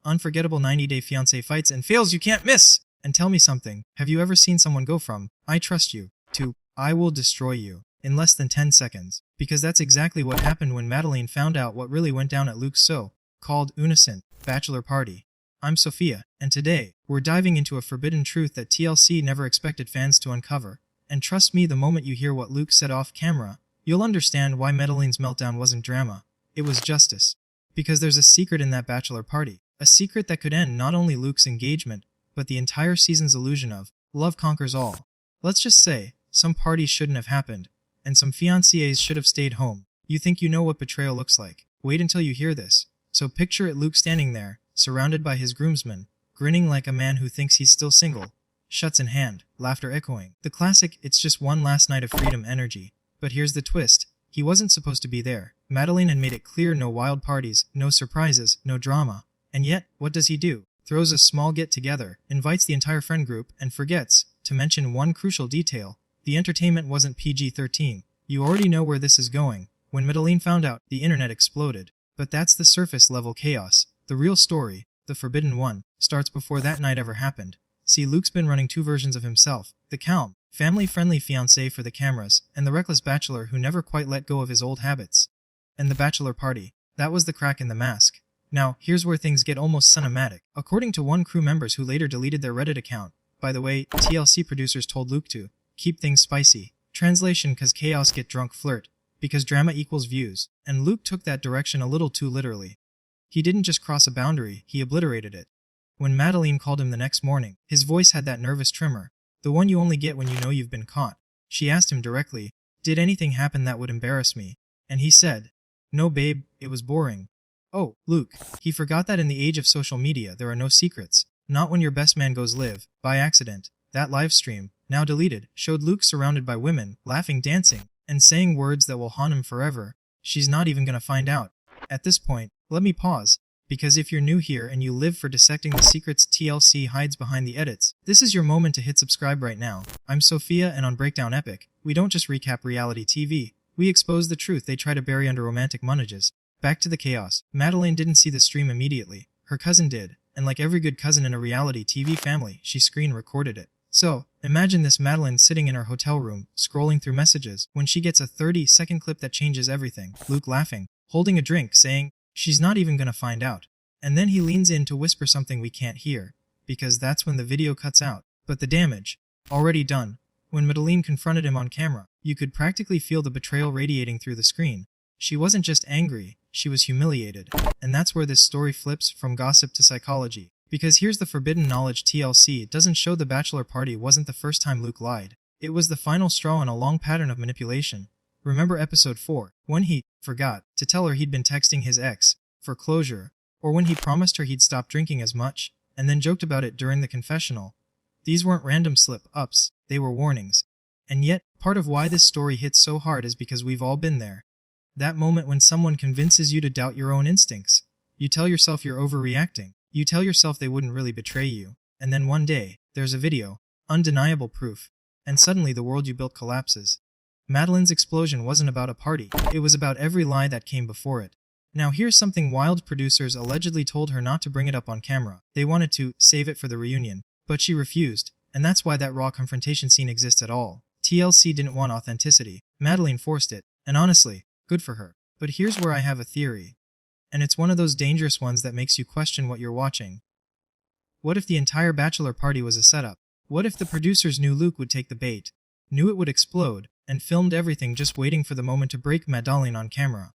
Unforgettable 90-day fiancé fights and fails you can't miss! And tell me something, have you ever seen someone go from, I trust you, to, I will destroy you, in less than 10 seconds? Because that's exactly what happened when Madeline found out what really went down at Luke's so-called innocent bachelor party. I'm Sophia, and today, we're diving into a forbidden truth that TLC never expected fans to uncover. And trust me, the moment you hear what Luke said off camera, you'll understand why Madeline's meltdown wasn't drama, it was justice. Because there's a secret in that bachelor party. A secret that could end not only Luke's engagement, but the entire season's illusion of love conquers all. Let's just say, some parties shouldn't have happened, and some fiancés should have stayed home. You think you know what betrayal looks like? Wait until you hear this. So picture it, Luke standing there, surrounded by his groomsmen, grinning like a man who thinks he's still single, shuts in hand, laughter echoing. The classic, it's just one last night of freedom energy. But here's the twist. He wasn't supposed to be there. Madeline had made it clear no wild parties, no surprises, no drama. And yet, what does he do? Throws a small get-together, invites the entire friend group, and forgets to mention one crucial detail. The entertainment wasn't PG-13. You already know where this is going. When Madeline found out, the internet exploded. But that's the surface-level chaos. The real story, the forbidden one, starts before that night ever happened. See, Luke's been running two versions of himself. The calm, family-friendly fiancé for the cameras, and the reckless bachelor who never quite let go of his old habits. And the bachelor party. That was the crack in the mask. Now, here's where things get almost cinematic. According to one crew members who later deleted their Reddit account, by the way, TLC producers told Luke to keep things spicy. Translation: cause chaos get drunk flirt, because drama equals views. And Luke took that direction a little too literally. He didn't just cross a boundary, he obliterated it. When Madeline called him the next morning, his voice had that nervous tremor, the one you only get when you know you've been caught. She asked him directly, did anything happen that would embarrass me? And he said, no babe, it was boring. Oh, Luke. He forgot that in the age of social media there are no secrets. Not when your best man goes live, by accident. That live stream, now deleted, showed Luke surrounded by women, laughing, dancing, and saying words that will haunt him forever. She's not even gonna find out. At this point, let me pause. Because if you're new here and you live for dissecting the secrets TLC hides behind the edits, this is your moment to hit subscribe right now. I'm Sophia, and on Breakdown Epic, we don't just recap reality TV, we expose the truth they try to bury under romantic monages. Back to the chaos. Madeline didn't see the stream immediately. Her cousin did, and like every good cousin in a reality TV family, she screen recorded it. So, imagine this Madeline sitting in her hotel room, scrolling through messages, when she gets a 30-second clip that changes everything. Luke laughing, holding a drink, saying, she's not even gonna find out. And then he leans in to whisper something we can't hear, because that's when the video cuts out. But the damage, already done. When Madeline confronted him on camera, you could practically feel the betrayal radiating through the screen. She wasn't just angry, she was humiliated. And that's where this story flips from gossip to psychology. Because here's the forbidden knowledge: TLC doesn't show the bachelor party wasn't the first time Luke lied. It was the final straw in a long pattern of manipulation. Remember episode 4, when he forgot to tell her he'd been texting his ex for closure, or when he promised her he'd stop drinking as much, and then joked about it during the confessional. These weren't random slip-ups, they were warnings. And yet, part of why this story hits so hard is because we've all been there. That moment when someone convinces you to doubt your own instincts. You tell yourself you're overreacting. You tell yourself they wouldn't really betray you. And then one day, there's a video, undeniable proof, and suddenly the world you built collapses. Madeline's explosion wasn't about a party, it was about every lie that came before it. Now here's something wild: producers allegedly told her not to bring it up on camera. They wanted to save it for the reunion, but she refused, and that's why that raw confrontation scene exists at all. TLC didn't want authenticity. Madeline forced it, and honestly, good for her. But here's where I have a theory. And it's one of those dangerous ones that makes you question what you're watching. What if the entire bachelor party was a setup? What if the producers knew Luke would take the bait, knew it would explode, and filmed everything just waiting for the moment to break Madeline on camera?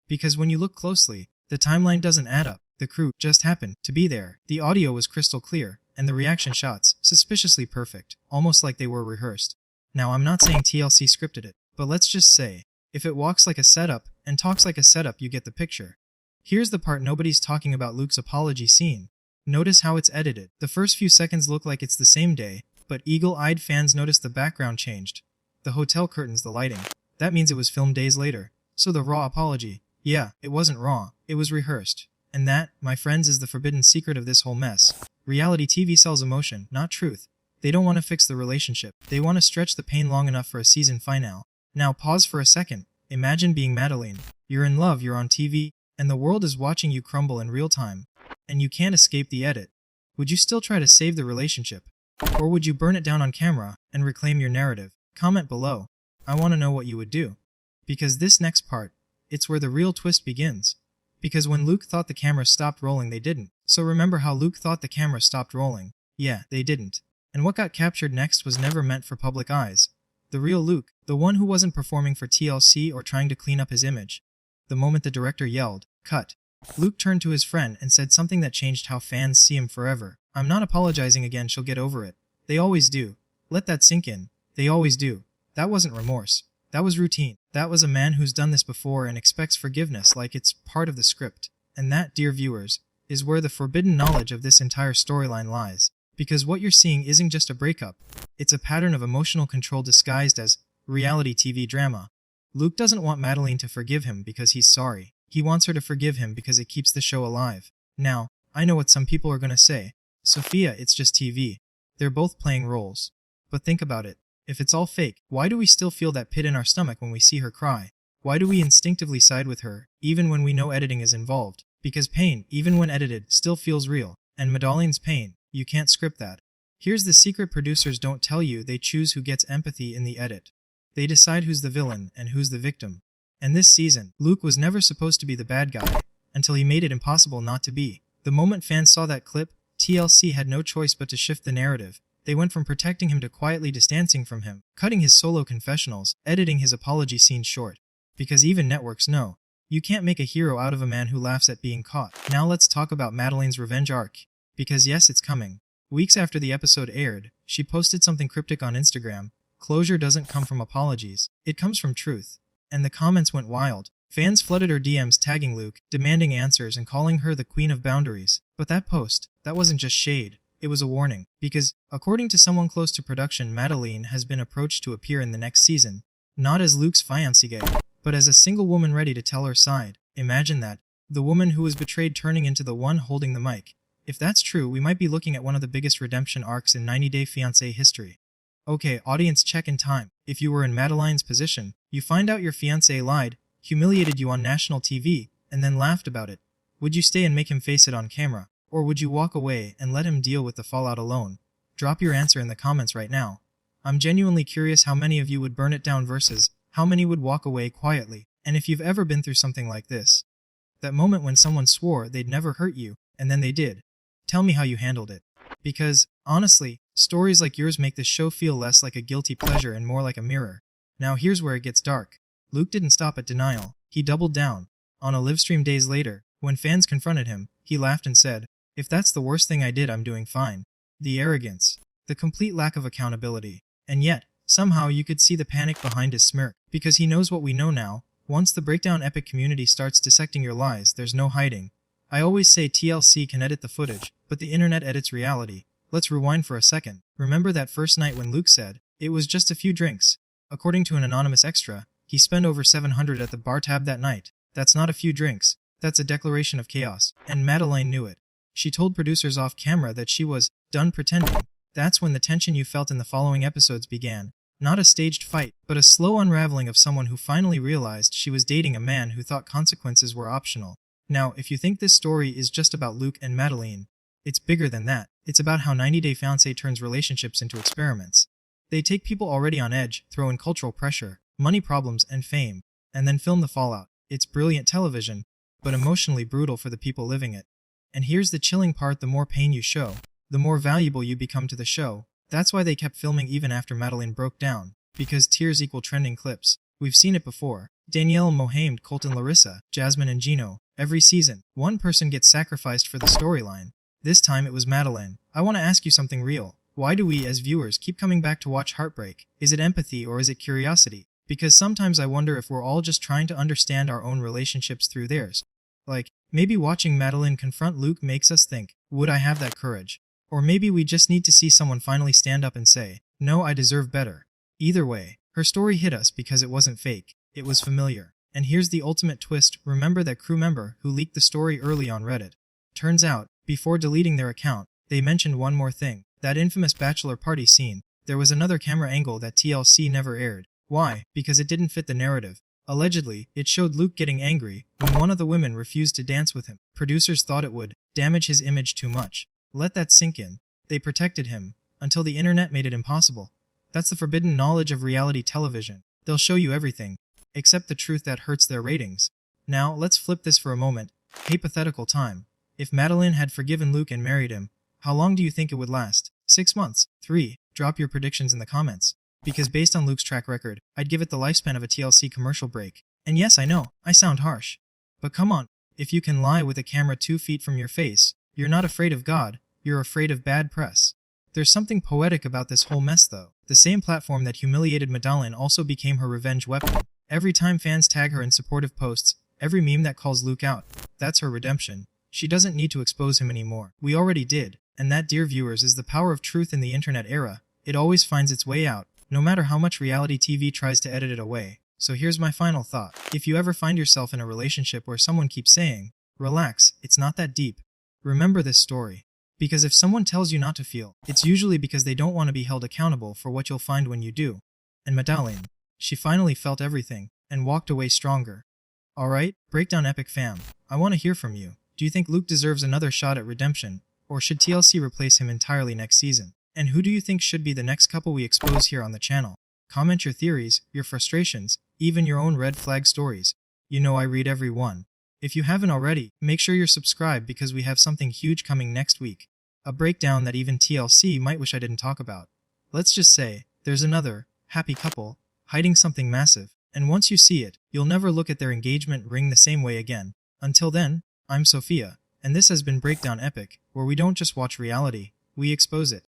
Because when you look closely, the timeline doesn't add up. The crew just happened to be there. The audio was crystal clear, and the reaction shots, suspiciously perfect, almost like they were rehearsed. Now I'm not saying TLC scripted it, but let's just say, if it walks like a setup, and talks like a setup, you get the picture. Here's the part nobody's talking about: Luke's apology scene. Notice how it's edited. The first few seconds look like it's the same day, but eagle-eyed fans notice the background changed. The hotel curtains, the lighting. That means it was filmed days later. So the raw apology, yeah, it wasn't raw, it was rehearsed. And that, my friends, is the forbidden secret of this whole mess. Reality TV sells emotion, not truth. They don't want to fix the relationship. They want to stretch the pain long enough for a season finale. Now pause for a second. Imagine being Madeline. You're in love, you're on TV, and the world is watching you crumble in real time. and you can't escape the edit. Would you still try to save the relationship? Or would you burn it down on camera and reclaim your narrative? Comment below. I want to know what you would do. Because this next part, it's where the real twist begins. Because when Luke thought the camera stopped rolling, they didn't. So remember how Luke thought the camera stopped rolling? Yeah, they didn't. And what got captured next was never meant for public eyes. The real Luke, the one who wasn't performing for TLC or trying to clean up his image. The moment the director yelled, "Cut," Luke turned to his friend and said something that changed how fans see him forever. "I'm not apologizing again, she'll get over it. They always do. Let that sink in. They always do." That wasn't remorse. That was routine. That was a man who's done this before and expects forgiveness like it's part of the script. And that, dear viewers, is where the forbidden knowledge of this entire storyline lies. Because what you're seeing isn't just a breakup. It's a pattern of emotional control disguised as reality TV drama. Luke doesn't want Madeline to forgive him because he's sorry. He wants her to forgive him because it keeps the show alive. Now, I know what some people are gonna say. Sophia, it's just TV. They're both playing roles. But think about it. If it's all fake, why do we still feel that pit in our stomach when we see her cry? Why do we instinctively side with her, even when we know editing is involved? Because pain, even when edited, still feels real. And Madeline's pain, you can't script that. Here's the secret producers don't tell you: they choose who gets empathy in the edit. They decide who's the villain and who's the victim. And this season, Luke was never supposed to be the bad guy, until he made it impossible not to be. The moment fans saw that clip, TLC had no choice but to shift the narrative. They went from protecting him to quietly distancing from him, cutting his solo confessionals, editing his apology scenes short. Because even networks know, you can't make a hero out of a man who laughs at being caught. Now let's talk about Madeline's revenge arc. Because yes, it's coming. Weeks after the episode aired, she posted something cryptic on Instagram. Closure doesn't come from apologies, it comes from truth. And the comments went wild. Fans flooded her DMs tagging Luke, demanding answers and calling her the queen of boundaries. But that post, that wasn't just shade. It was a warning, because, according to someone close to production, Madeline has been approached to appear in the next season, not as Luke's fiancée, but as a single woman ready to tell her side. Imagine that, the woman who was betrayed turning into the one holding the mic. If that's true, we might be looking at one of the biggest redemption arcs in 90-Day Fiancé history. Okay, audience check in time. If you were in Madeline's position, you find out your fiancé lied, humiliated you on national TV, and then laughed about it. Would you stay and make him face it on camera? Or would you walk away and let him deal with the fallout alone? Drop your answer in the comments right now. I'm genuinely curious how many of you would burn it down versus how many would walk away quietly. And if you've ever been through something like this, that moment when someone swore they'd never hurt you, and then they did, tell me how you handled it. Because, honestly, stories like yours make this show feel less like a guilty pleasure and more like a mirror. Now here's where it gets dark. Luke didn't stop at denial. He doubled down. On a livestream days later, when fans confronted him, he laughed and said, "If that's the worst thing I did, I'm doing fine." The arrogance. The complete lack of accountability. And yet, somehow you could see the panic behind his smirk. Because he knows what we know now. Once the Breakdown Epic community starts dissecting your lies, there's no hiding. I always say TLC can edit the footage, but the internet edits reality. Let's rewind for a second. Remember that first night when Luke said, "It was just a few drinks." According to an anonymous extra, he spent over $700 at the bar tab that night. That's not a few drinks. That's a declaration of chaos. And Madeline knew it. She told producers off camera that she was done pretending. That's when the tension you felt in the following episodes began. Not a staged fight, but a slow unraveling of someone who finally realized she was dating a man who thought consequences were optional. Now, if you think this story is just about Luke and Madeline, it's bigger than that. It's about how 90-Day Fiancé turns relationships into experiments. They take people already on edge, throw in cultural pressure, money problems, and fame, and then film the fallout. It's brilliant television, but emotionally brutal for the people living it. And here's the chilling part: the more pain you show, the more valuable you become to the show. That's why they kept filming even after Madeline broke down. Because tears equal trending clips. We've seen it before. Danielle Mohamed, Colton Larissa, Jasmine and Gino. Every season, one person gets sacrificed for the storyline. This time it was Madeline. I want to ask you something real. Why do we, as viewers, keep coming back to watch heartbreak? Is it empathy or is it curiosity? Because sometimes I wonder if we're all just trying to understand our own relationships through theirs. Like, maybe watching Madeline confront Luke makes us think, would I have that courage? Or maybe we just need to see someone finally stand up and say, no, I deserve better. Either way, her story hit us because it wasn't fake. It was familiar. And here's the ultimate twist: remember that crew member who leaked the story early on Reddit? Turns out, before deleting their account, they mentioned one more thing. That infamous bachelor party scene. There was another camera angle that TLC never aired. Why? Because it didn't fit the narrative. Allegedly, it showed Luke getting angry when one of the women refused to dance with him. Producers thought it would damage his image too much. Let that sink in. They protected him until the internet made it impossible. That's the forbidden knowledge of reality television. They'll show you everything, except the truth that hurts their ratings. Now, let's flip this for a moment. Hypothetical time. If Madeline had forgiven Luke and married him, how long do you think it would last? 6 months? 3? Drop your predictions in the comments. Because based on Luke's track record, I'd give it the lifespan of a TLC commercial break. And yes, I know, I sound harsh. But come on, if you can lie with a camera 2 feet from your face, you're not afraid of God, you're afraid of bad press. There's something poetic about this whole mess though. The same platform that humiliated Madeline also became her revenge weapon. Every time fans tag her in supportive posts, every meme that calls Luke out, that's her redemption. She doesn't need to expose him anymore. We already did. And that, dear viewers, is the power of truth in the internet era. It always finds its way out, no matter how much reality TV tries to edit it away. So here's my final thought. If you ever find yourself in a relationship where someone keeps saying, "Relax, it's not that deep," remember this story. Because if someone tells you not to feel, it's usually because they don't want to be held accountable for what you'll find when you do. And Madeline, she finally felt everything, and walked away stronger. Alright, Breakdown Epic fam, I want to hear from you. Do you think Luke deserves another shot at redemption? Or should TLC replace him entirely next season? And who do you think should be the next couple we expose here on the channel? Comment your theories, your frustrations, even your own red flag stories. You know I read every one. If you haven't already, make sure you're subscribed because we have something huge coming next week. A breakdown that even TLC might wish I didn't talk about. Let's just say, there's another happy couple hiding something massive, and once you see it, you'll never look at their engagement ring the same way again. Until then, I'm Sophia, and this has been Breakdown Epic, where we don't just watch reality, we expose it.